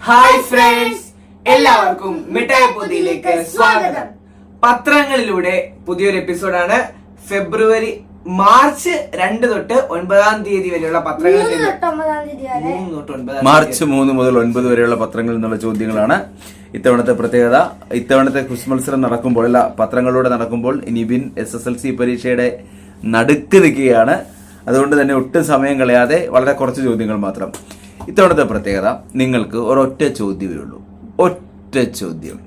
Hi friends, എല്ലാവർക്കും മിഠായി പൊതിയിലേക്ക് സ്വാഗതം. പത്രങ്ങളിലൂടെ പുതിയൊരു എപ്പിസോഡാണ്. ഫെബ്രുവരി മാർച്ച് 2 തൊട്ട് 9 തീയതി വരെയുള്ള പത്രങ്ങളിൽ മാർച്ച് 3 മുതൽ 9 വരെയുള്ള പത്രങ്ങളിൽ നിന്നുള്ള ചോദ്യങ്ങളാണ് ഇത്തവണത്തെ പ്രത്യേകത. ഇത്തവണത്തെ ക്വിസ് മത്സരം നടക്കുമ്പോൾ അല്ല, പത്രങ്ങളിലൂടെ നടക്കുമ്പോൾ നിബിൻ SSLC പരീക്ഷയുടെ നടുക്ക് നിൽക്കുകയാണ്. അതുകൊണ്ട് തന്നെ ഒട്ടും സമയം കളയാതെ വളരെ കുറച്ച് ചോദ്യങ്ങൾ മാത്രം. ഇത്തവണത്തെ പ്രത്യേകത, നിങ്ങൾക്ക് ഒരൊറ്റ ചോദ്യമേ ഉള്ളൂ. ഒറ്റ ചോദ്യം,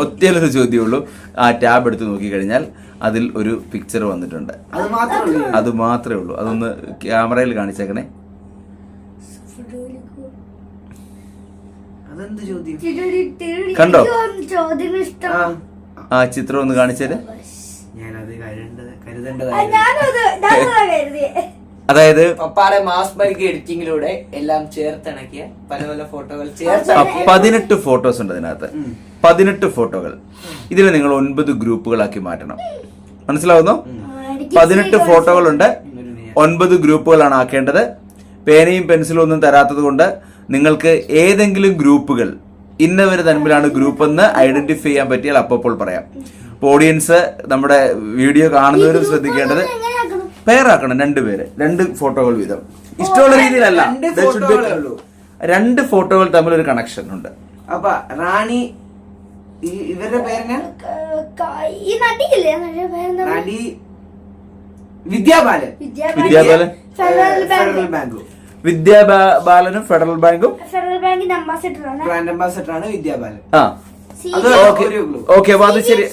ഒറ്റയൊരു ചോദ്യമേ ഉള്ളൂ. ആ ടാബ് എടുത്ത് നോക്കിക്കഴിഞ്ഞാൽ അതിൽ ഒരു പിക്ചർ വന്നിട്ടുണ്ട്. അത് മാത്രമേ ഉള്ളൂ. അതൊന്ന് ക്യാമറയിൽ കാണിച്ചേക്കണേ. കണ്ടോ? ആ ചിത്രം ഒന്ന് കാണിച്ചേര്. അതായത് പപ്പാടെ മാസ് ബൈക്ക് എഡിറ്റിംഗിലൂടെ എല്ലാം ചേർത്തിണക്കിയ പല പല ഫോട്ടോകൾ 18 ഫോട്ടോസ് ഉണ്ട് അതിനകത്ത്. 18 ഫോട്ടോകൾ. ഇതിനെ നിങ്ങൾ 9 ഗ്രൂപ്പുകളാക്കി മാറ്റണം. മനസ്സിലാവുന്നോ? 18 ഫോട്ടോകളുണ്ട്, 9 ഗ്രൂപ്പുകളാണ് ആക്കേണ്ടത്. പേനയും പെൻസിലും ഒന്നും തരാത്തത് കൊണ്ട് നിങ്ങൾക്ക് ഏതെങ്കിലും ഗ്രൂപ്പുകൾ ഇന്നവര് തമ്മിലാണ് ഗ്രൂപ്പ് എന്ന് ഐഡന്റിഫൈ ചെയ്യാൻ പറ്റിയാൽ അപ്പോൾ പറയാം. ഓഡിയൻസ്, നമ്മുടെ വീഡിയോ കാണുന്നവരും ശ്രദ്ധിക്കേണ്ടത് പെയറാക്കണം. 2 പേര്, 2 ഫോട്ടോകൾ വീതം. ഇഷ്ടമുള്ള രീതിയിലല്ല, 2 ഫോട്ടോകൾ തമ്മിൽ ഒരു കണക്ഷൻ ഉണ്ട്. അപ്പൊ റാണി, ഇവരുടെ പേരെന്നാ? നടി വിദ്യാബാലൻ. ഫെഡറൽ ബാങ്കും വിദ്യാബാലനും ഫെഡറൽ ബാങ്കും ബ്രാൻഡ് അംബാസിഡർ ആണ് വിദ്യാബാലൻ. ഓക്കെ, അപ്പൊ അത് ശരി.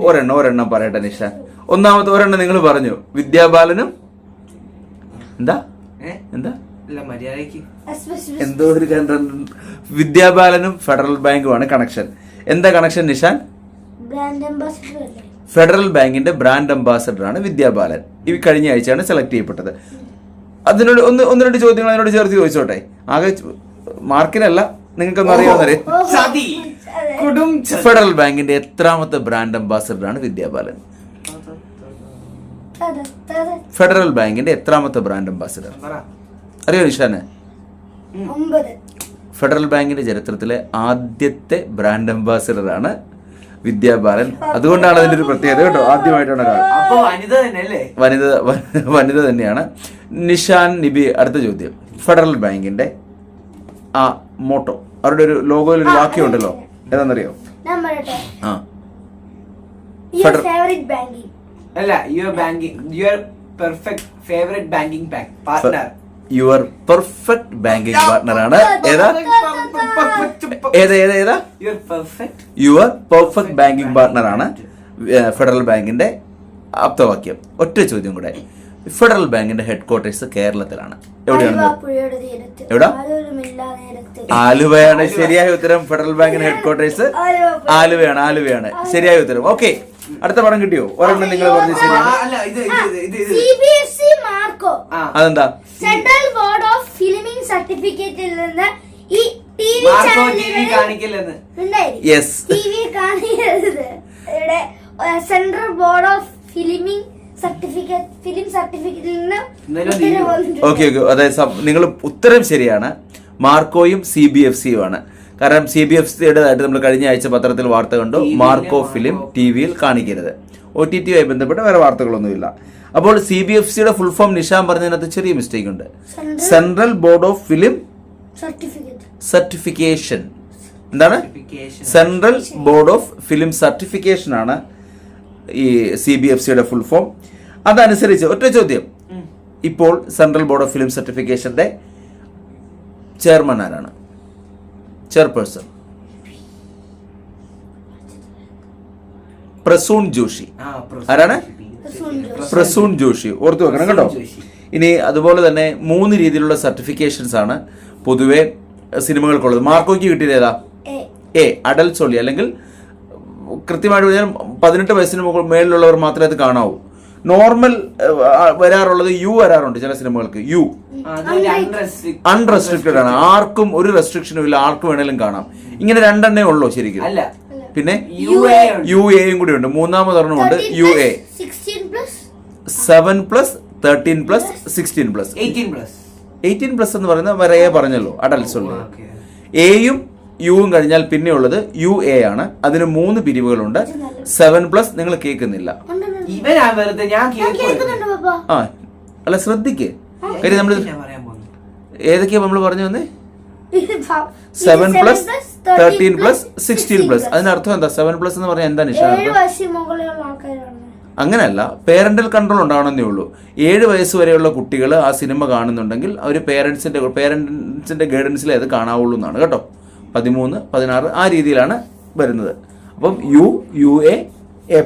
ഒരെണ്ണം പറയട്ടെ നിഷാൻ. ഒന്നാമത്തെ ഒരെണ്ണം നിങ്ങൾ പറഞ്ഞു, വിദ്യാബാലനും എന്താ എന്തോ ഒരു വിദ്യാബാലനും ഫെഡറൽ ബാങ്കുമാണ് കണക്ഷൻ. എന്താ കണക്ഷൻ നിഷാൻ? ഫെഡറൽ ബാങ്കിന്റെ ബ്രാൻഡ് അംബാസഡർ ആണ് വിദ്യാബാലൻ. ഈ കഴിഞ്ഞ ആഴ്ചയാണ് സെലക്ട് ചെയ്യപ്പെട്ടത്. അതിനോട് ഒന്ന് 2 ചോദ്യങ്ങൾ അതിനോട് ചേർത്ത് ചോദിച്ചോട്ടെ. ആകെ മാർക്കിനല്ല, നിങ്ങൾക്കൊന്നും അറിയാവുന്നറിയാം. ഫെഡറൽ ബാങ്കിന്റെ എത്രാമത്തെ ബ്രാൻഡ് അംബാസഡർ ആണ് വിദ്യാബാലൻ? ഫെഡറൽ ബാങ്കിന്റെ എത്രാമത്തെ ബ്രാൻഡ് അംബാസഡർ അറിയോ നിഷാന്? ഫെഡറൽ ബാങ്കിന്റെ ചരിത്രത്തിലെ ആദ്യത്തെ ബ്രാൻഡ് അംബാസഡർ ആണ് വിദ്യാബാലൻ. അതുകൊണ്ടാണ് അതിന്റെ ഒരു പ്രത്യേകത കേട്ടോ. ആദ്യമായിട്ടാണ് ഒരാൾ. വനിത തന്നെയാണ്. നിഷാൻ, നിബി, അടുത്ത ചോദ്യം. ഫെഡറൽ ബാങ്കിന്റെ ആ മോട്ടോ, അവരുടെ ഒരു ലോഗോയിൽ ഒരു വാക്യമുണ്ടല്ലോ, ഏതാണെന്നറിയോ? Your perfect banking partner. Your perfect banking partner ആണ്. ഏതാ? യുവർ പെർഫെക്റ്റ് ബാങ്കിങ് പാർട്ട്ണർ ആണ് ഫെഡറൽ ബാങ്കിന്റെ ആപ്തവാക്യം. ഒറ്റ ചോദ്യം കൂടെ. ഫെഡറൽ ബാങ്കിന്റെ ഹെഡ് ക്വാർട്ടേഴ്സ് കേരളത്തിലാണ്. എവിടെയാണ്? എവിടെ? ആലുവയാണ് ശരിയായ ഉത്തരം. ഫെഡറൽ ബാങ്കിന്റെ ഹെഡ് ക്വാർട്ടേഴ്സ് ആലുവയാണ് ശരിയായ ഉത്തരം. ഓക്കെ, അടുത്ത പടം കിട്ടിയോ? ഒരെണ്ണം നിങ്ങൾ പറഞ്ഞു ശരിയാണ്. അതെന്താ? സെൻട്രൽ ബോർഡ് ഓഫ് ഫിലിമിംഗ് സർട്ടിഫിക്കറ്റിൽ നിന്ന് ഈ സെൻട്രൽ ബോർഡ് ഓഫ് ഫിലിം സർട്ടിഫിക്കറ്റിൽ നിന്ന്. ഓക്കെ, അതായത് നിങ്ങൾ ഉത്തരം ശരിയാണ്. മാർക്കോയും CBFCയും ആണ്. കാരണം CBFCയുടേതായിട്ട് നമ്മൾ കഴിഞ്ഞ ആഴ്ച പത്രത്തിൽ വാർത്ത കണ്ടു. മാർക്കോ ഫിലിം ടിവിയിൽ കാണിക്കരുത്. OTTയുമായി ബന്ധപ്പെട്ട് വേറെ വാർത്തകളൊന്നുമില്ല. അപ്പോൾ CBFCയുടെ ഫുൾ ഫോം നിഷാൻ പറഞ്ഞതിനകത്ത് ചെറിയ മിസ്റ്റേക്ക് ഉണ്ട്. Central Board of Film Certification. എന്താണ്? Central Board of Film Certification ആണ് ഈ CBFCയുടെ ഫുൾ ഫോം. അതനുസരിച്ച് ഒറ്റ ചോദ്യം. ഇപ്പോൾ സെൻട്രൽ ബോർഡ് ഓഫ് ഫിലിം സർട്ടിഫിക്കേഷന്റെ ചെയർമാൻ ആരാണ്? ചെയർപേഴ്സൺ പ്രസൂൺ ജോഷി. ആരാണ്? പ്രസൂൺ ജോഷി. ഓർത്തു വെക്കണം കേട്ടോ. ഇനി അതുപോലെ തന്നെ 3 രീതിയിലുള്ള സർട്ടിഫിക്കേഷൻസ് ആണ് പൊതുവെ സിനിമകൾക്കുള്ളത്. മാർക്കോയ്ക്ക് കിട്ടിയത് ഏതാ? A, അഡൽട്സ് ഓൺലി, അല്ലെങ്കിൽ കൃത്യമായിട്ട് പറഞ്ഞാൽ 18 വയസ്സിന് മേളിലുള്ളവർ മാത്രമേ അത് കാണാവൂ. നോർമൽ വരാറുള്ളത് U വരാറുണ്ട് ചില സിനിമകൾക്ക്. U അൺറെസ്ട്രിക്റ്റഡ് ആണ്. ആർക്കും ഒരു റെസ്ട്രിക്ഷനും ഇല്ല, ആർക്കും വേണേലും കാണാം. ഇങ്ങനെ 2 എണ്ണേ ഉള്ളൂ ശരിക്കും. പിന്നെ UAയും കൂടി ഉണ്ട്. മൂന്നാമതൊരെണ്ണമുണ്ട് UA. 7+13+16+18+. 18+ എന്ന് പറയുന്നത് വരെ പറഞ്ഞല്ലോ, അഡൽട്സ് ഉള്ളത്. എയും യുവും കഴിഞ്ഞാൽ പിന്നെ ഉള്ളത് UA ആണ്. അതിന് 3 പിരിവുകളുണ്ട്. 7+ നിങ്ങൾ കേൾക്കുന്നില്ല. ആ അല്ല ശ്രദ്ധിക്ക്, കാര്യം നമ്മൾ ഏതൊക്കെയാ നമ്മൾ പറഞ്ഞു വന്നേ? 7+, 13+, 16+. അതിനർത്ഥം എന്താ? 7+ എന്ന് പറഞ്ഞാൽ എന്താ നിഷാ? അങ്ങനെയല്ല, പേരന്റൽ കൺട്രോൾ ഉണ്ടാവണമെന്നേ ഉള്ളൂ. 7 വയസ്സ് വരെയുള്ള കുട്ടികൾ ആ സിനിമ കാണുന്നുണ്ടെങ്കിൽ അവർ പേരൻസിന്റെ ഗൈഡൻസിൽ അത് കാണാവുള്ളൂ എന്നാണ് കേട്ടോ. 13, 16 ആ രീതിയിലാണ് വരുന്നത്. അപ്പം UA, A+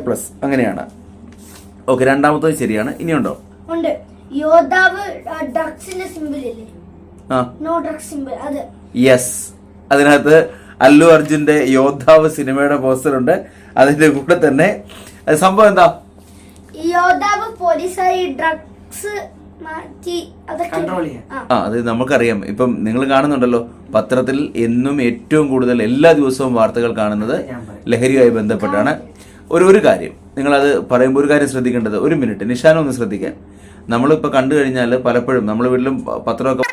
അങ്ങനെയാണ്. ഓക്കെ, രണ്ടാമത്തത് ശരിയാണ്. ഇനിയുണ്ടോ? യെസ്, അതിനകത്ത് അല്ലു അർജുന്റെ യോദ്ധാവ് സിനിമയുടെ പോസ്റ്റർ ഉണ്ട്. അതിന്റെ കൂടെ തന്നെ സംഭവം എന്താ? യോദ്ധാവ് പോലീസായി ഡ്രഗ്സ് അത് നമുക്കറിയാം. ഇപ്പം നിങ്ങൾ കാണുന്നുണ്ടല്ലോ പത്രത്തിൽ എന്നും ഏറ്റവും കൂടുതൽ എല്ലാ ദിവസവും വാർത്തകൾ കാണുന്നത് ലഹരിയുമായി ബന്ധപ്പെട്ടാണ്. ഒരു കാര്യം നിങ്ങളത് പറയുമ്പോൾ ഒരു കാര്യം ശ്രദ്ധിക്കേണ്ടത്, 1 മിനിറ്റ് നിഷാനം ഒന്ന് ശ്രദ്ധിക്കാൻ. നമ്മളിപ്പോൾ കണ്ടു കഴിഞ്ഞാൽ പലപ്പോഴും നമ്മൾ വീട്ടിലും പത്രമൊക്കെ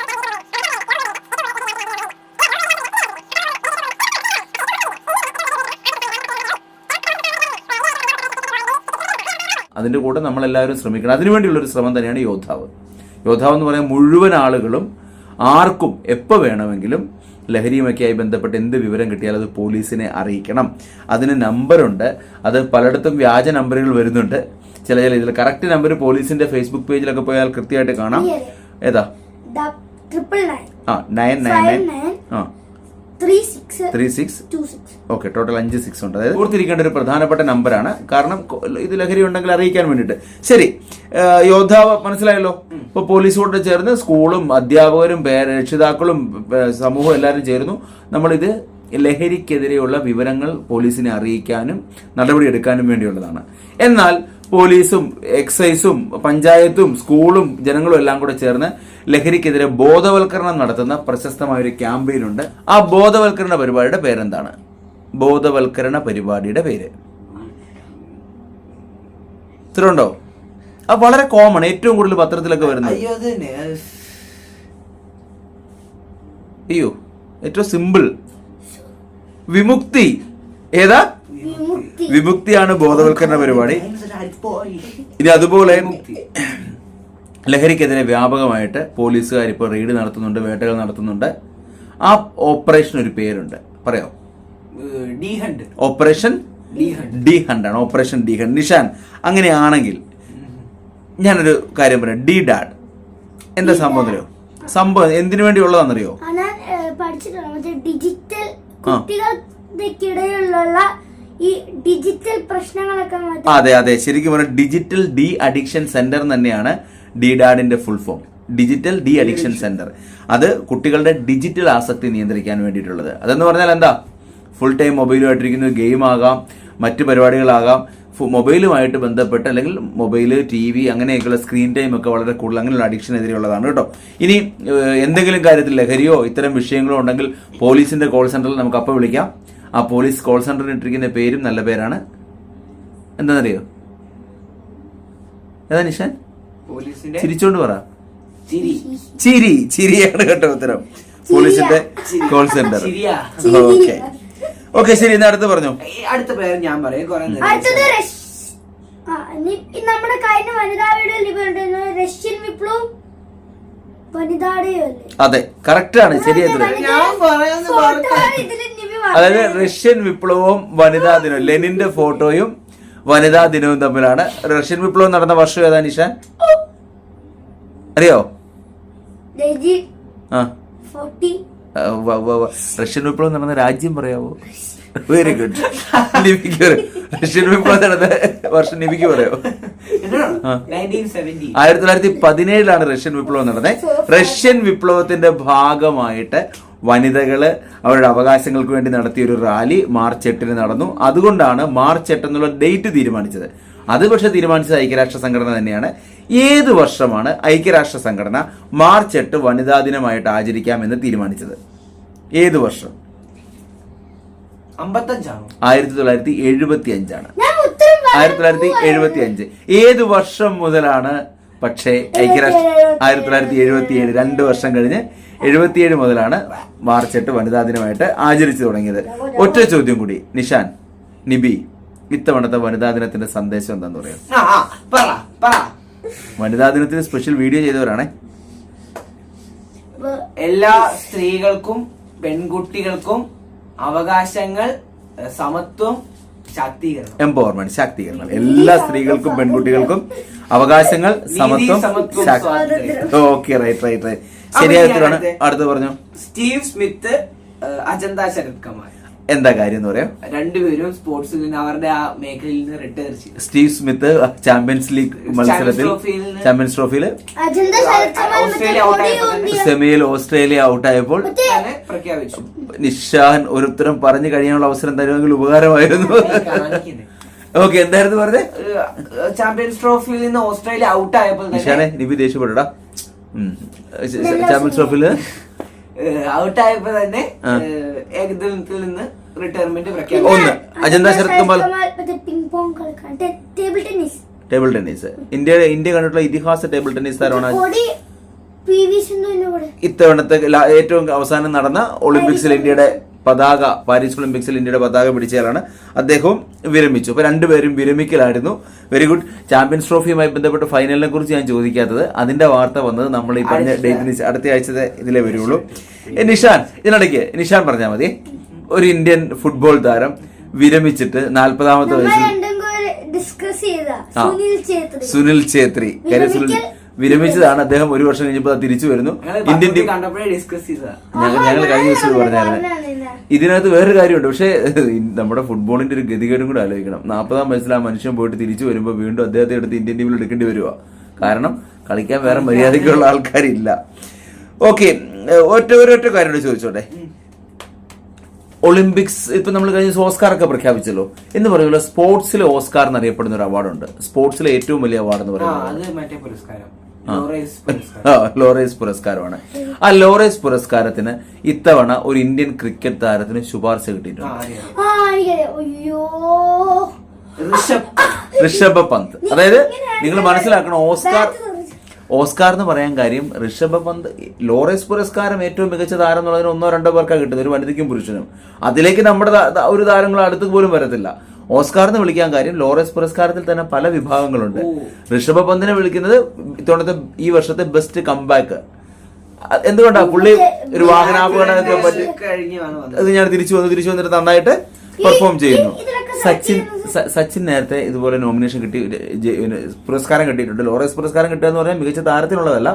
അതിൻ്റെ കൂടെ നമ്മളെല്ലാവരും ശ്രമിക്കണം. അതിനുവേണ്ടിയുള്ളൊരു ശ്രമം തന്നെയാണ് യോദ്ധാവ്. യോദ്ധാവ് എന്ന് പറയാൻ മുഴുവൻ ആളുകളും ആർക്കും എപ്പോൾ വേണമെങ്കിലും ലഹരിയുമൊക്കെയായി ബന്ധപ്പെട്ട് എന്ത് വിവരം കിട്ടിയാലും അത് പോലീസിനെ അറിയിക്കണം. അതിന് നമ്പറുണ്ട്. അത് പലയിടത്തും വ്യാജ നമ്പറുകൾ വരുന്നുണ്ട്. ചില ഇതിൽ കറക്റ്റ് നമ്പർ പോലീസിന്റെ ഫേസ്ബുക്ക് പേജിലൊക്കെ പോയാൽ കൃത്യമായിട്ട് കാണാം. ഏതാ? 36. ഓക്കെ, ടോട്ടൽ 5 6 ഉണ്ട്. അതായത് ഓർത്തിരിക്കേണ്ട ഒരു പ്രധാനപ്പെട്ട നമ്പറാണ്. കാരണം ഇത് ലഹരി ഉണ്ടെങ്കിൽ അറിയിക്കാൻ വേണ്ടിയിട്ട്. ശരി, യോദ്ധാവ് മനസ്സിലായല്ലോ. ഇപ്പൊ പോലീസോട് ചേർന്ന് സ്കൂളും അധ്യാപകരും രക്ഷിതാക്കളും സമൂഹവും എല്ലാവരും ചേർന്നു നമ്മളിത് ലഹരിക്കെതിരെയുള്ള വിവരങ്ങൾ പോലീസിനെ അറിയിക്കാനും നടപടിയെടുക്കാനും വേണ്ടിയുള്ളതാണ്. എന്നാൽ പോലീസും എക്സൈസും പഞ്ചായത്തും സ്കൂളും ജനങ്ങളും എല്ലാം കൂടെ ചേർന്ന് ലഹരിക്കെതിരെ ബോധവൽക്കരണം നടത്തുന്ന പ്രശസ്തമായ ഒരു ക്യാമ്പയിനുണ്ട്. ആ ബോധവൽക്കരണ പരിപാടിയുടെ പേരെന്താണ്? ബോധവൽക്കരണ പരിപാടിയുടെ പേര് ഇത്രയുണ്ടോ? അത് വളരെ കോമൺ, ഏറ്റവും കൂടുതൽ പത്രത്തിലൊക്കെ വരുന്നത്. അയ്യോ, ഏറ്റവും സിമ്പിൾ, വിമുക്തി. ഏതാ? വിമുക്തിയാണ് ബോധവൽക്കരണ പരിപാടി. ഇനി അതുപോലെ ലഹരിക്കെതിരെ വ്യാപകമായിട്ട് പോലീസുകാർ ഇപ്പോൾ റെയ്ഡ് നടത്തുന്നുണ്ട്, വേട്ടകൾ നടത്തുന്നുണ്ട്. ആ ഓപ്പറേഷൻ ഒരു പേരുണ്ട്, പറയാം. ഓപ്പറേഷൻ ഡി ഹണ്ട് ആണ്. Operation D Hunt. നിഷാൻ, അങ്ങനെയാണെങ്കിൽ ഞാനൊരു കാര്യം പറയാം. DDAD എന്താ സംഭവം? സംഭവം എന്തിനു വേണ്ടി ഉള്ളതാണെന്നറിയോ? ഡിജിറ്റൽ കുട്ടികൾക്കിടയിലുള്ള ഈ ഡിജിറ്റൽ പ്രശ്നങ്ങളൊക്കെ. അതെ, ശരിക്കും പറഞ്ഞാൽ ഡിജിറ്റൽ ഡി അഡിക്ഷൻ സെന്റർ തന്നെയാണ് DDADന്റെ full form. Digital de addiction centre. അത് കുട്ടികളുടെ ഡിജിറ്റൽ ആസക്തി നിയന്ത്രിക്കാൻ വേണ്ടിയിട്ടുള്ളത്. അതെന്ന് പറഞ്ഞാൽ എന്താ? ഫുൾ ടൈം മൊബൈലുമായിട്ടിരിക്കുന്ന ഗെയിം ആകാം, മറ്റു പരിപാടികളാകാം. മൊബൈലുമായിട്ട് ബന്ധപ്പെട്ട് അല്ലെങ്കിൽ മൊബൈല്, TV അങ്ങനെയൊക്കെയുള്ള സ്ക്രീൻ ടൈം ഒക്കെ വളരെ കൂടുതൽ അങ്ങനെയുള്ള അഡിക്ഷനെതിരെയുള്ളതാണ് കേട്ടോ. ഇനി എന്തെങ്കിലും കാര്യത്തിൽ ലഹരിയോ ഇത്തരം വിഷയങ്ങളോ ഉണ്ടെങ്കിൽ പോലീസിന്റെ കോൾ സെന്ററിൽ നമുക്ക് അപ്പോൾ വിളിക്കാം. ആ പോലീസ് കോൾ സെന്ററിൽ ഇട്ടിരിക്കുന്ന പേരും നല്ല പേരാണ്. എന്താണെന്നറിയോ? ഏതാ നിഷാൻ? ചിരിച്ചോണ്ട് പറ. ചിരിയാണ് കേട്ടോ ഉത്തരം. പോലീസിന്റെ കോൾ സെന്റർ. ഓക്കെ, ശരി. ഇന്ന് അടുത്ത് പറഞ്ഞു. അടുത്ത പേര് ഞാൻ പറയും. നമ്മുടെ കഴിഞ്ഞ വനിതാ വീഡിയോ റഷ്യൻ വിപ്ലവം അതെ, കറക്റ്റ് ആണ്. ശരിയായത്. അതായത് റഷ്യൻ വിപ്ലവവും വനിതാ ദിനവും, ലെനിന്റെ ഫോട്ടോയും വനിതാ ദിനവും തമ്മിലാണ്. റഷ്യൻ വിപ്ലവം നടന്ന വർഷം ഏതാ നിഷാൻ? അറിയോ? റഷ്യൻ വിപ്ലവം നടന്ന രാജ്യം പറയാവോ? Very good. റഷ്യൻ വിപ്ലവം നടന്ന വർഷം നിബിക്ക് പറയാവോ? 1917 റഷ്യൻ വിപ്ലവം നടന്നത്. റഷ്യൻ വിപ്ലവത്തിന്റെ ഭാഗമായിട്ട് വനിതകള് അവരുടെ അവകാശങ്ങൾക്ക് വേണ്ടി നടത്തിയ ഒരു റാലി മാർച്ച് 8 നടന്നു. അതുകൊണ്ടാണ് മാർച്ച് 8 എന്നുള്ള ഡേറ്റ് തീരുമാനിച്ചത്. അത് പക്ഷെ തീരുമാനിച്ചത് ഐക്യരാഷ്ട്ര സംഘടന തന്നെയാണ്. ഏത് വർഷമാണ് ഐക്യരാഷ്ട്ര സംഘടന മാർച്ച് 8 വനിതാ ദിനമായിട്ട് ആചരിക്കാമെന്ന് തീരുമാനിച്ചത്? ഏത് വർഷം? 1975 ആണ്. 1975. ഏത് വർഷം മുതലാണ് പക്ഷേ ഐക്യരാഷ്ട്ര 1977 2 വർഷം കഴിഞ്ഞ് 77 മുതലാണ് മാർച്ച് 8 വനിതാ ദിനമായിട്ട് ആചരിച്ചു തുടങ്ങിയത്. ഒറ്റ ചോദ്യം കൂടി, നിഷാൻ, നിബി, ഇത്തവണത്തെ വനിതാ ദിനത്തിന്റെ സന്ദേശം എന്താന്ന് പറയാം? വനിതാ ദിനത്തിന് സ്പെഷ്യൽ വീഡിയോ ചെയ്തവരാണേ. എല്ലാ സ്ത്രീകൾക്കും പെൺകുട്ടികൾക്കും അവകാശങ്ങൾ, സമത്വം, ശാക്തീകരണം, എംപവർമെന്റ്, ശാക്തീകരണം. എല്ലാ സ്ത്രീകൾക്കും പെൺകുട്ടികൾക്കും അവകാശങ്ങൾ, സമത്വം, ഓക്കെ, റൈറ്റ്. ശരിയായ ഉത്തരമാണ്. അടുത്ത് പറഞ്ഞു. Steve Smith, Achanta Sharath Kamal. എന്താ കാര്യം എന്ന് പറയാം? രണ്ടുപേരും സ്പോർട്സിൽ നിന്ന് അവരുടെ ആ മേഖലയിൽ നിന്ന് റിട്ടയർ ചെയ്തു. സ്റ്റീവ് സ്മിത്ത് ചാമ്പ്യൻസ് ലീഗ് മത്സരത്തിൽ, ചാമ്പ്യൻസ് ട്രോഫിയിൽ സെമിയിൽ ഓസ്ട്രേലിയ ഔട്ടായപ്പോൾ പ്രഖ്യാപിച്ചു. നിഷാൻ ഒരു ഉത്തരം പറഞ്ഞു കഴിയാനുള്ള അവസരം തരുമെങ്കിൽ ഉപകാരമായിരുന്നു. ഓക്കെ, എന്തായിരുന്നു പറഞ്ഞത്? ചാമ്പ്യൻസ് ട്രോഫിയിൽ നിന്ന് ഓസ്ട്രേലിയ ഔട്ടായപ്പോൾ നിഷാനെ നിബി ദേഷ്യപ്പെടാ. ചാമ്പ്യൻസ് ട്രോഫിയില് ഔട്ടായപ്പോ തന്നെ ഏകദിനത്തിൽ നിന്ന് റിട്ടയർമെന്റ് പ്രഖ്യാപിച്ചു. ഒന്ന് Achanta Sharath Kamal table tennis. India കണ്ടിട്ടുള്ള ഇതിഹാസ ടേബിൾ ടെന്നീസ് താരമാണ്. ഇത്തവണത്തെ ഏറ്റവും അവസാനം നടന്ന ഒളിമ്പിക്സിൽ ഇന്ത്യയുടെ പതാക, പാരീസ് ഒളിമ്പിക്സിൽ ഇന്ത്യയുടെ പതാക പിടിച്ചയാളാണ്. അദ്ദേഹവും വിരമിച്ചു. അപ്പൊ രണ്ടുപേരും വിരമിക്കലായിരുന്നു. Very good. ചാമ്പ്യൻസ് ട്രോഫിയുമായി ബന്ധപ്പെട്ട് ഫൈനലിനെ കുറിച്ച് ഞാൻ ചോദിക്കാത്തത്, അതിന്റെ വാർത്ത വന്നത് നമ്മൾ ഈ പറഞ്ഞ ഡേറ്റിന് അടുത്ത ആഴ്ചത്തെ ഇതിലേ വരുള്ളൂ. നിഷാൻ, ഇതിനിടയ്ക്ക് നിഷാൻ പറഞ്ഞാൽ മതി. ഒരു ഇന്ത്യൻ ഫുട്ബോൾ താരം വിരമിച്ചിട്ട് 40ാമത്തെ വയസ്സിൽ, സുനിൽ ഛേത്രി, വിരമിച്ചതാണ്. അദ്ദേഹം 1 വർഷം കഴിഞ്ഞപ്പോൾ തിരിച്ചു വരുന്നു. ഇന്ത്യൻ ടീം ഞങ്ങൾ കഴിഞ്ഞ ദിവസം പറഞ്ഞായിരുന്നു. ഇതിനകത്ത് വേറൊരു കാര്യമുണ്ട്. പക്ഷേ നമ്മുടെ ഫുട്ബോളിന്റെ ഒരു ഗതികേടും കൂടെ ആലോചിക്കണം. 40ാം വയസ്സിൽ ആ മനുഷ്യൻ പോയിട്ട് തിരിച്ചു വരുമ്പോൾ വീണ്ടും അദ്ദേഹത്തെ എടുത്ത് ഇന്ത്യൻ ടീമിൽ എടുക്കേണ്ടി വരുക. കാരണം കളിക്കാൻ വേറെ മര്യാദയ്ക്കുള്ള ആൾക്കാരില്ല. ഓക്കെ, ഒരൊറ്റ കാര്യം ചോദിച്ചോട്ടെ. ഒളിമ്പിക്സ് ഇപ്പൊ നമ്മൾ കഴിഞ്ഞ ഓസ്കാർ ഒക്കെ പ്രഖ്യാപിച്ചല്ലോ എന്ന് പറയുമ്പോൾ സ്പോർട്സിലെ ഓസ്കാർ എന്നറിയപ്പെടുന്ന ഒരു അവാർഡുണ്ട്. സ്പോർട്സിലെ ഏറ്റവും വലിയ അവാർഡ് എന്ന് പറയുന്നത് ലോറേസ് പുരസ്കാരമാണ്. ആ ലോറേസ് പുരസ്കാരത്തിന് ഇത്തവണ ഒരു ഇന്ത്യൻ ക്രിക്കറ്റ് താരത്തിന് ശുപാർശ കിട്ടിയിട്ടുണ്ട്. ഋഷഭ് പന്ത്. അതായത് നിങ്ങൾ മനസ്സിലാക്കണം, ഓസ്കാർ എന്ന് പറയാൻ കാര്യം ഋഷഭ് പന്ത് ലോറേസ് പുരസ്കാരം ഏറ്റവും മികച്ച താരം എന്നുള്ളതിന് 1-2 പേർക്കാണ് കിട്ടുന്നത്, ഒരു വനിതയ്ക്കും പുരുഷനും. അതിലേക്ക് നമ്മുടെ ഒരു താരങ്ങൾ അടുത്ത് പോലും വരത്തില്ല. ഓസ്കാർ എന്ന് വിളിക്കാൻ കാര്യം ലോറേസ് പുരസ്കാരത്തിൽ തന്നെ പല വിഭാഗങ്ങളുണ്ട്. ഋഷഭ പന്തിനെ വിളിക്കുന്നത് ഇത്തവണത്തെ ഈ വർഷത്തെ ബെസ്റ്റ് കംബാക്ക്. എന്തുകൊണ്ടാ? പുള്ളി ഒരു വാഹനാപകടമൊക്കെ പറ്റി അത് ഞാൻ തിരിച്ചു വന്നിട്ട് നന്നായിട്ട് പെർഫോം ചെയ്യുന്നു. സച്ചിൻ നേരത്തെ ഇതുപോലെ നോമിനേഷൻ കിട്ടി, പുരസ്കാരം കിട്ടിയിട്ടുണ്ട്. ലോറേസ് പുരസ്കാരം കിട്ടുക എന്ന് പറഞ്ഞാൽ മികച്ച താരത്തിനുള്ളതല്ല,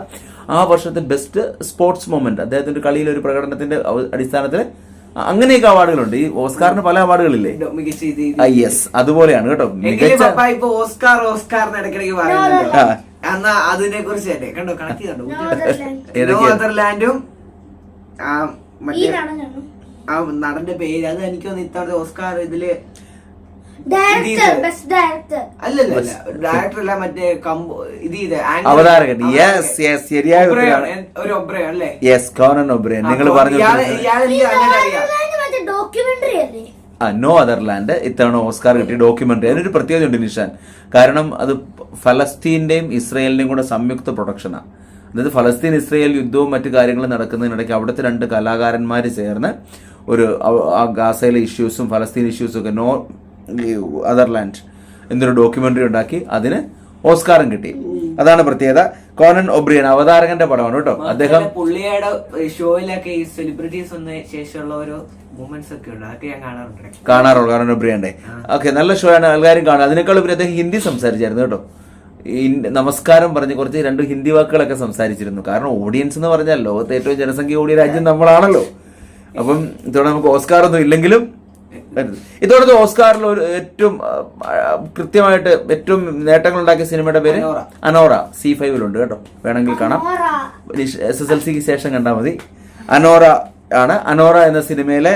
ആ വർഷത്തെ ബെസ്റ്റ് സ്പോർട്സ് മൊമെന്റ്, അദ്ദേഹത്തിന്റെ കളിയിലെ ഒരു പ്രകടനത്തിന്റെ അടിസ്ഥാനത്തിൽ അങ്ങനെയൊക്കെ അവാർഡുകളുണ്ട്. ഈ ഓസ്കാറിന് പല അവാർഡുകളില്ലേ? യെസ്, അതുപോലെയാണ് കേട്ടോ. മികച്ച അതിനെ കുറിച്ച് കണ്ടോ, കണക്ട് കണ്ടോ, നെതർലാൻഡും ആ നടന്റെ പേര് അത് എനിക്കൊന്ന് ഇത്തവണത്തെ ഓസ്കാർ ഇതില് അല്ലല്ല ഡയറക്ടർ അല്ല, മറ്റേ അവതാരകൻ. ശരിയായ ഒരു ഒബ്രേ അല്ലേ? Yes, Konan O'Brien. നിങ്ങൾ പറഞ്ഞു നോ അതർലാൻഡ് ഇത്തവണ ഓസ്കാർ കിട്ടിയ ഡോക്യുമെന്ററി. അതിനൊരു പ്രത്യേകത ഉണ്ട് നിഷാൻ. കാരണം അത് ഫലസ്തീന്റെയും ഇസ്രയേലിന്റെയും കൂടെ സംയുക്ത പ്രൊഡക്ഷനാണ്. അതായത് ഫലസ്തീൻ ഇസ്രയേൽ യുദ്ധവും മറ്റു കാര്യങ്ങളും നടക്കുന്നതിനിടയ്ക്ക് അവിടുത്തെ 2 കലാകാരന്മാർ ചേർന്ന് ഒരു ഗാസയിലെ ഇഷ്യൂസും ഫലസ്തീൻ ഇഷ്യൂസും ഒക്കെ നോ അതർലാൻഡ് എന്നൊരു ഡോക്യുമെന്ററി ഉണ്ടാക്കി അതിന് ഓസ്കാറും കിട്ടി. അതാണ് പ്രത്യേകത. കോനൻ ഒബ്രിയൻ അവതാരകന്റെ പടമാണ് കേട്ടോ. അദ്ദേഹം പുള്ളിയുടെ ഷോയിലൊക്കെ ഈ സെലിബ്രിറ്റീസ് വന്ന ശേഷമുള്ള ഓരോ മൂമെന്റ്സ് ഒക്കെ ഉണ്ട്, അതൊക്കെ ഞാൻ കാണാറുണ്ട്. കോനൻ ഒബ്രിയന്റെ ഓക്കെ, നല്ല ഷോ ആണ്, എല്ലാവരും കാണുക. അതിനേക്കാൾ ഉപരി അദ്ദേഹം ഹിന്ദി സംസാരിച്ചായിരുന്നു കേട്ടോ. നമസ്കാരം പറഞ്ഞ് കുറച്ച് 2 ഹിന്ദി വാക്കുകളൊക്കെ സംസാരിച്ചിരുന്നു. കാരണം ഓഡിയൻസ് എന്ന് പറഞ്ഞാൽ ലോകത്തെ ഏറ്റവും ജനസംഖ്യ കൂടിയ രാജ്യം നമ്മളാണല്ലോ. അപ്പം ഇതോടെ നമുക്ക് ഓസ്കാർ ഒന്നും ഇല്ലെങ്കിലും ഇതോടത്തെ ഓസ്കാറിൽ ഒരു ഏറ്റവും കൃത്യമായിട്ട് ഏറ്റവും നേട്ടങ്ങൾ ഉണ്ടാക്കിയ സിനിമയുടെ പേര് അനോറ. C5-ലുണ്ട് കേട്ടോ, വേണമെങ്കിൽ കാണാം. SSLCക്ക് ശേഷം കണ്ടാൽ മതി. അനോറ ആണ്. അനോറ എന്ന സിനിമയിലെ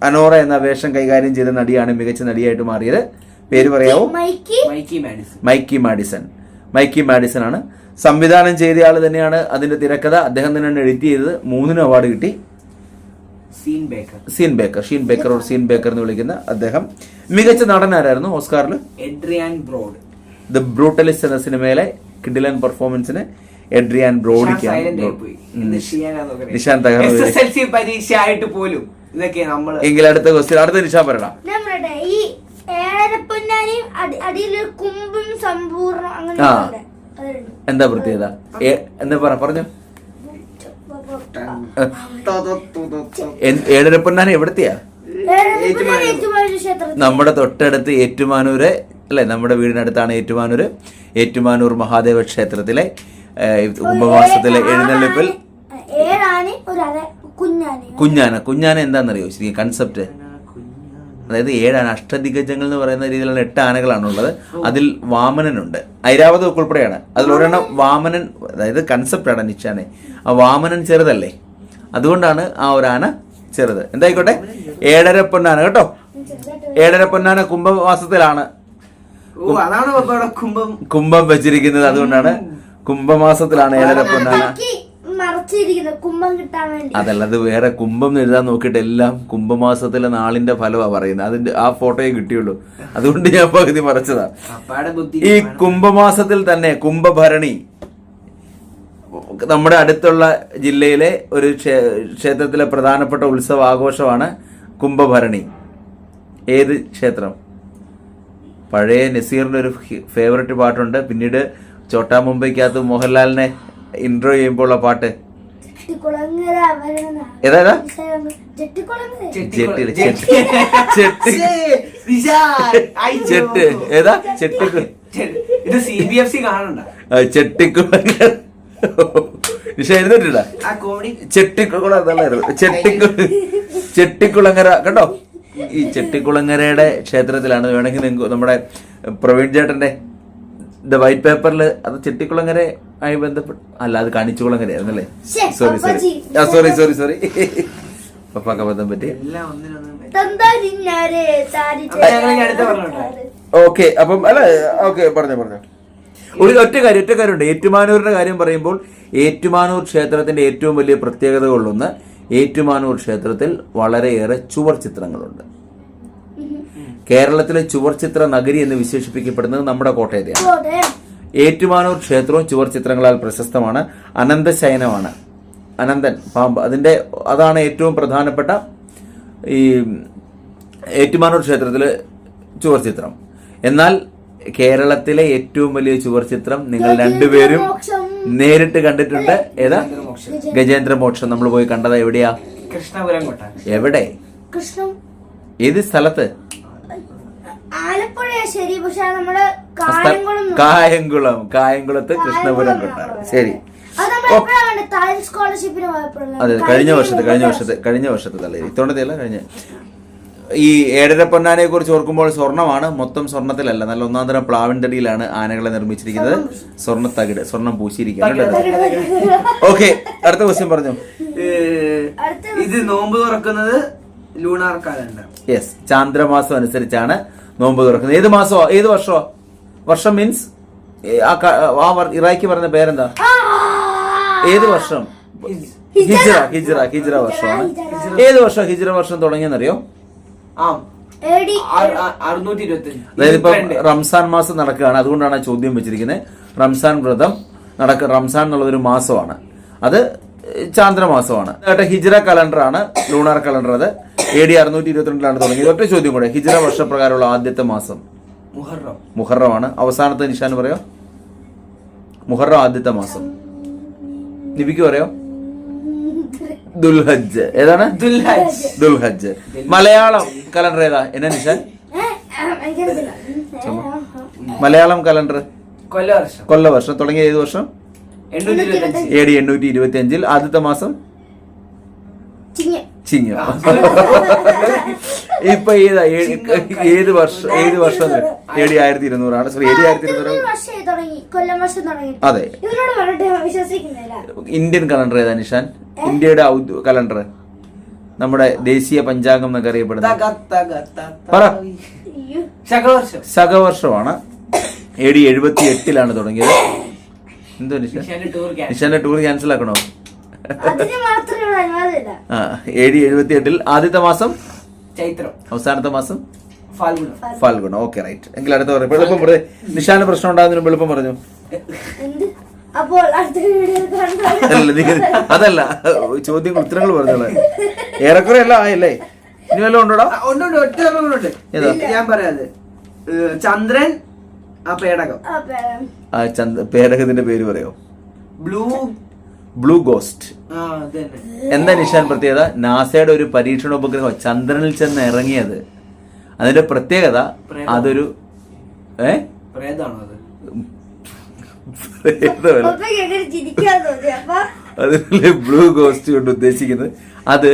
അനോറ എന്ന വേഷം കൈകാര്യം ചെയ്ത നടിയാണ് മികച്ച നടിയായിട്ട് മാറിയത്. പേര് പറയാവോ? മൈക്കി മാഡിസൺ ആണ്. സംവിധാനം ചെയ്ത ആള് തന്നെയാണ് അതിന്റെ തിരക്കഥ. അദ്ദേഹം തന്നെയാണ് എഡിറ്റ് ചെയ്തത്. 3 അവാർഡ് കിട്ടി. ഷീൻ ബേക്കർ എന്ന് വിളിക്കുന്ന അദ്ദേഹം. മികച്ച നടൻ ആരായിരുന്നു ഓസ്കാറിൽ? Adrien Brody. ദ ബ്രൂട്ടലിസ്റ്റ് എന്ന സിനിമയിലെ കിഡിലൻ പെർഫോമൻസിന് എഡ്രിയാൻ ബ്രോഡിക്കാണ്. നിഷാൻ തകർന്നു. SSLC പരീക്ഷ ആയിട്ട് പോലും ഇതൊക്കെ നമ്മള്. എങ്കിൽ അടുത്ത ക്വസ്റ്റ്യൻ, അടുത്ത നിഷാൻ പറയണം. ഈ ഏഴരപ്പൊന്നാനിയും അടിയിലൊരു കുമ്പും സമ്പൂർണ്ണം അങ്ങനെ എന്താ പ്രത്യേകത? എന്താ പറഞ്ഞു? ഏഴരപ്പൊന്നാന എവിടത്തെയാ? നമ്മുടെ തൊട്ടടുത്ത് ഏറ്റുമാനൂര് അല്ലെ, നമ്മുടെ വീടിനടുത്താണ് ഏറ്റുമാനൂര്. ഏറ്റുമാനൂർ മഹാദേവ ക്ഷേത്രത്തിലെ കുംഭമാസത്തിലെ എഴുന്നള്ളിപ്പിൽ കുഞ്ഞാന എന്താണെന്നറിയോ ശരിക്കും കൺസെപ്റ്റ്? അതായത് 7 ആന, അഷ്ടദിഗജങ്ങൾ എന്ന് പറയുന്ന രീതിയിലുള്ള 8 ആനകളാണുള്ളത്. അതിൽ വാമനനുണ്ട്, ഐരാവതം ഒക്കെ ഉൾപ്പെടെയാണ്. അതിലൊരെണ്ണം വാമനൻ, അതായത് കൺസെപ്റ്റാണ് നിഷാനെ. ആ വാമനൻ ചെറുതല്ലേ, അതുകൊണ്ടാണ് ആ ഒരു ആന ചെറുത്. എന്തായിക്കോട്ടെ, 7.5 പൊന്നാന കേട്ടോ. 7.5 പൊന്നാന കുംഭമാസത്തിലാണ് കുംഭം വെച്ചിരിക്കുന്നത്. അതുകൊണ്ടാണ് കുംഭമാസത്തിലാണ് 7.5 പൊന്നാന. അതല്ല, അത് വേറെ കുംഭം എഴുതാൻ നോക്കിയിട്ട് എല്ലാം കുംഭമാസത്തിലെ നാളിന്റെ ഫലമാണ് പറയുന്നത്. അതിന്റെ ആ ഫോട്ടോയെ കിട്ടിയുള്ളൂ, അതുകൊണ്ട് ഞാൻ പകുതി മറച്ചതാ. ഈ കുംഭമാസത്തിൽ തന്നെ കുംഭഭരണി, നമ്മുടെ അടുത്തുള്ള ജില്ലയിലെ ഒരു ക്ഷേത്രത്തിലെ പ്രധാനപ്പെട്ട ഉത്സവ ആഘോഷമാണ് കുംഭഭരണി. ഏത് ക്ഷേത്രം? പഴയ നസീറിന്റെ ഒരു ഫേവററ്റ് പാട്ടുണ്ട്. പിന്നീട് ചോട്ടാ മുംബൈക്കകത്ത് മോഹൻലാലിനെ ഇൻട്രോ ചെയ്യുമ്പോൾ ഉള്ള പാട്ട് ഏതാ? ചെട്ട് ഏതാ? ചെട്ടിക്കുളങ്ങര. നിഷ എഴുന്നിട്ടില്ല, ചെട്ടിക്കുളങ്ങര കേട്ടോ. ഈ ചെട്ടിക്കുളങ്ങരയുടെ ക്ഷേത്രത്തിലാണ്. വേണമെങ്കിൽ നിങ്ങൾക്ക് നമ്മുടെ പ്രവീൺ ചേട്ടന്റെ ദ വൈറ്റ് പേപ്പറിൽ അത് ചെട്ടിക്കുളങ്ങര ആയി ബന്ധപ്പെട്ട് അല്ല, അത് കാണിച്ചുകുളങ്ങര ആയിരുന്നല്ലേ. സോറി പപ്പാക്ക് അബദ്ധം പറ്റി. ഓക്കെ, അപ്പം അല്ല, ഓക്കെ പറഞ്ഞു. ഒറ്റ കാര്യമുണ്ട്. ഏറ്റുമാനൂരിന്റെ കാര്യം പറയുമ്പോൾ ഏറ്റുമാനൂർ ക്ഷേത്രത്തിന്റെ ഏറ്റവും വലിയ പ്രത്യേകതകളിലൊന്ന്, ഏറ്റുമാനൂർ ക്ഷേത്രത്തിൽ വളരെയേറെ ചുവർ ചിത്രങ്ങളുണ്ട്. കേരളത്തിലെ ചുവർ ചിത്ര നഗരി എന്ന് വിശേഷിപ്പിക്കപ്പെടുന്നത് നമ്മുടെ കോട്ടയത്തെയാണ്. ഏറ്റുമാനൂർ ക്ഷേത്രവും ചുവർ ചിത്രങ്ങളാൽ പ്രശസ്തമാണ്. അനന്തശയനമാണ്, അനന്തൻ പാമ്പ്, അതാണ് ഏറ്റവും പ്രധാനപ്പെട്ട ഈ ഏറ്റുമാനൂർ ക്ഷേത്രത്തിലെ ചുവർ ചിത്രം. എന്നാൽ കേരളത്തിലെ ഏറ്റവും വലിയ ചുവർ ചിത്രം നിങ്ങൾ രണ്ടുപേരും നേരിട്ട് കണ്ടിട്ടുണ്ട്. ഏതാ? ഗജേന്ദ്രമോക്ഷം. നമ്മൾ പോയി കണ്ടതാ. എവിടെയാ? കൃഷ്ണപുരം. എവിടെ? ഏത് സ്ഥലത്ത്? കായംകുളത്ത് കൃഷ്ണപുരം കൊട്ടാരം. ശരി, അതെ, കഴിഞ്ഞ വർഷത്തെ തലേ ഇത്തോണ്ടത്തെയല്ല കഴിഞ്ഞ. ഈ 7.5 പൊന്നാനയെ കുറിച്ച് ഓർക്കുമ്പോൾ സ്വർണ്ണമാണ്, മൊത്തം സ്വർണ്ണത്തിലല്ല, നല്ല ഒന്നാം തരം പ്ലാവിൻതടിയിലാണ് ആനകളെ നിർമ്മിച്ചിരിക്കുന്നത്. സ്വർണ്ണത്തകിട്, സ്വർണം പൂശിയിരിക്കുന്നത്. ഓക്കെ, അടുത്ത ക്വസ്റ്റ്യൻ പറഞ്ഞു. ഇത് നോമ്പ് തുറക്കുന്നത് ലൂണാർ കാലണ്ടർ. യെസ്, ചാന്ദ്രമാസം അനുസരിച്ചാണ് നോമ്പ് തുറക്കുന്നത്. ഏത് മാസമോ ഏത് വർഷമോ? വർഷം മീൻസ് ഇറാഖി പറഞ്ഞ പേരെന്താ? ഏത് വർഷം? ഹിജ്റ വർഷമാണ്. ഏത് വർഷം ഹിജ്റ വർഷം തുടങ്ങിയെന്നറിയോ? അതായത് ഇപ്പൊ റംസാൻ മാസം നടക്കുകയാണ്, അതുകൊണ്ടാണ് ആ ചോദ്യം വെച്ചിരിക്കുന്നത്. റംസാൻ വ്രതം റംസാൻ എന്നുള്ളതൊരു മാസമാണ്, അത് ചാന്ദ്രമാസമാണ്. ഹിജ്റ കലണ്ടറാണ്, ലൂണാർ കലണ്ടർ. അത് AD 622 തുടങ്ങിയത്. ഒറ്റ ചോദ്യം കൂടെ, ഹിജ്റ വർഷപ്രകാരമുള്ള ആദ്യത്തെ മാസം മുഹറമാണ്. അവസാനത്തെ നിഷാൻ പറയോ? മുഹറം ആദ്യത്തെ മാസം. നിബിക്ക് പറയോ? ദുൽഹജ്ജ്. ഏതാണ്? ദുൽഹജ്ജ്. മലയാളം കലണ്ടർ ഏതാ? എന്നാ നിഷാൻ? മലയാളം കലണ്ടർ കൊല്ലവർഷം തുടങ്ങിയ ഏത് വർഷം? AD 825 ആദ്യത്തെ മാസം ചിങ്ങം. ഇപ്പൊ ഏത് വർഷം? AD 1200 sorry, AD 1200. അതെ. ഇന്ത്യൻ കലണ്ടർ ഏതാ നിഷാൻ? ഇന്ത്യയുടെ കലണ്ടർ, നമ്മുടെ ദേശീയ പഞ്ചാംഗം എന്നൊക്കെ അറിയപ്പെടുന്നത്. ശകവർഷമാണ്. AD 78 തുടങ്ങിയത്. എന്തോ നിഷാന്റെ ടൂർ ക്യാൻസൽ ആക്കണോ? AD 78 ആദ്യത്തെ മാസം ചൈത്രം, അവസാനത്തെ മാസം ഫാൽഗുണം. Okay, right. എങ്കിൽ അടുത്ത പറയാം. എളുപ്പം നിഷാന് പ്രശ്നം ഉണ്ടാകുന്നതിന് എളുപ്പം പറഞ്ഞു. എന്ത്? അപ്പോൾ അടുത്ത വീഡിയോ കാണാം. അതല്ല ചോദ്യങ്ങൾ ഉത്തരങ്ങൾ പറഞ്ഞോളെ. ഏറെക്കുറെ എല്ലാം ആയല്ലേ? ഇനി വല്ലതും ഉണ്ടോടാ? ഉണ്ട് ഒറ്റ ഉണ്ട്. ഞാൻ പറയാത്. ചന്ദ്രൻ, ആ പേടകം. പേടകത്തിന്റെ പേര് പറയോ? Blue ghost. എന്താ നിഷാൻ പ്രത്യേകത? നാസയുടെ ഒരു പരീക്ഷണോപഗ്രഹം ചന്ദ്രനിൽ ചെന്ന് ഇറങ്ങിയത്. അതിന്റെ പ്രത്യേകത അതൊരു അതിലെ ബ്ലൂ ഗോസ്റ്റ് കൊണ്ട് ഉദ്ദേശിക്കുന്നത് അത്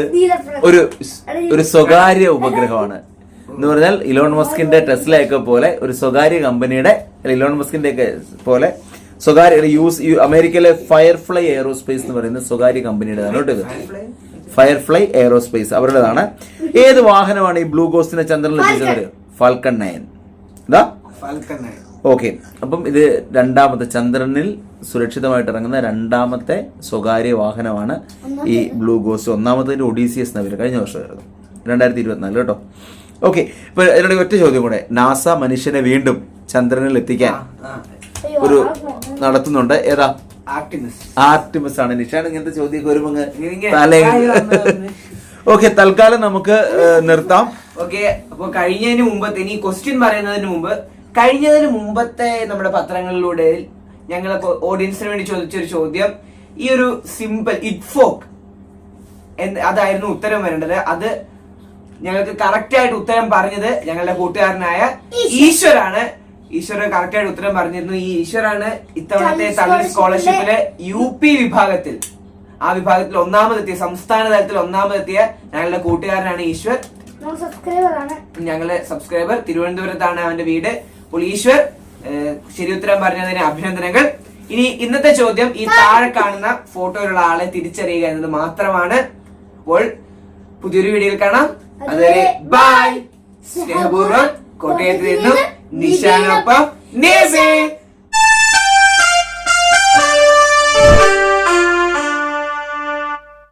ഒരു സ്വകാര്യ ഉപഗ്രഹമാണ് എന്ന് പറഞ്ഞാൽ ഇലോൺ മസ്കിന്റെ ടെസ്ലയൊക്കെ പോലെ ഒരു സ്വകാര്യ കമ്പനിയുടെ, ഇലോൺ മസ്കിന്റെ ഒക്കെ പോലെ സ്വകാര്യ അമേരിക്കയിലെ ഫയർഫ്ലൈ എയറോസ്പേസ് എന്ന് പറയുന്ന സ്വകാര്യ കമ്പനിയുടേതാണ് കേട്ടോ ഇത്. ഫയർഫ്ലൈ എയറോസ്പേസ് അവരുടേതാണ്. ഏത് വാഹനമാണ് ഈ ബ്ലൂ ഗോസ്റ്റിനെ ചന്ദ്രനിൽ എത്തിച്ചത്? ഫാൽക്കൺ 9. എന്താ? ഓക്കെ. അപ്പം ഇത് രണ്ടാമത്തെ ചന്ദ്രനിൽ സുരക്ഷിതമായിട്ട് ഇറങ്ങുന്ന രണ്ടാമത്തെ സ്വകാര്യ വാഹനമാണ് ഈ ബ്ലൂ ഗോസ്റ്റ്. ഒന്നാമത്തെ ഒഡീസിയസ് എന്ന പേര് കഴിഞ്ഞ വർഷമായിരുന്നു, 2024 കേട്ടോ. ഓക്കെ. ഇപ്പൊ എന്നോട് ഒറ്റ ചോദ്യം കൂടെ. നാസ മനുഷ്യനെ വീണ്ടും ചന്ദ്രനിൽ എത്തിക്കാൻ ഒരു നടത്തുന്നുണ്ട്. ഏതാ? ആർട്ടിമിസ് ആണ്. നിഷാൻ ഇങ്ങനത്തെ ചോദ്യമൊക്കെ വരുമ്പോ തലേ. ഓക്കെ, തൽക്കാലം നമുക്ക് നിർത്താം. ഓക്കെ. അപ്പൊ കഴിഞ്ഞതിന് മുമ്പത്തെ, ഇനി ക്വസ്റ്റ്യൻ പറയുന്നതിന് മുമ്പ്, കഴിഞ്ഞതിന് മുമ്പത്തെ നമ്മുടെ പത്രങ്ങളിലൂടെ ഞങ്ങൾ ഓഡിയൻസിന് വേണ്ടി ചോദിച്ചൊരു ചോദ്യം, ഈ ഒരു സിമ്പിൾ ഇറ്റ്ഫോക്ക് അതായിരുന്നു ഉത്തരം വരേണ്ടത്. അത് ഞങ്ങൾക്ക് കറക്റ്റ് ആയിട്ട് ഉത്തരം പറഞ്ഞത് ഞങ്ങളുടെ കൂട്ടുകാരനായ ഈശ്വരാണ്. ഈശ്വർ കറക്റ്റ് ആയിട്ട് ഉത്തരം പറഞ്ഞിരുന്നു. ഈ ഈശ്വരാണ് ഇത്തവണത്തെ തമിഴ് സ്കോളർഷിപ്പിലെ UP വിഭാഗത്തിൽ, ആ വിഭാഗത്തിൽ ഒന്നാമതെത്തിയ, സംസ്ഥാന തലത്തിൽ ഒന്നാമതെത്തിയ ഞങ്ങളുടെ കൂട്ടുകാരനാണ് ഈശ്വർ. ഞങ്ങളുടെ സബ്സ്ക്രൈബർ. തിരുവനന്തപുരത്താണ് അവന്റെ വീട്. അപ്പോൾ ഈശ്വർ ശരി ഉത്തരം പറഞ്ഞതിന് അഭിനന്ദനങ്ങൾ. ഇനി ഇന്നത്തെ ചോദ്യം ഈ താഴെ കാണുന്ന ഫോട്ടോയിലുള്ള ആളെ തിരിച്ചറിയുക എന്നത് മാത്രമാണ്. അപ്പോൾ പുതിയൊരു വീഡിയോയിൽ കാണാം. അതുവരെ ബൈ. സ്നേഹപൂർവ്വം കോട്ടയത്ത് നിന്നും നിഷാനൊപ്പം നേബേ.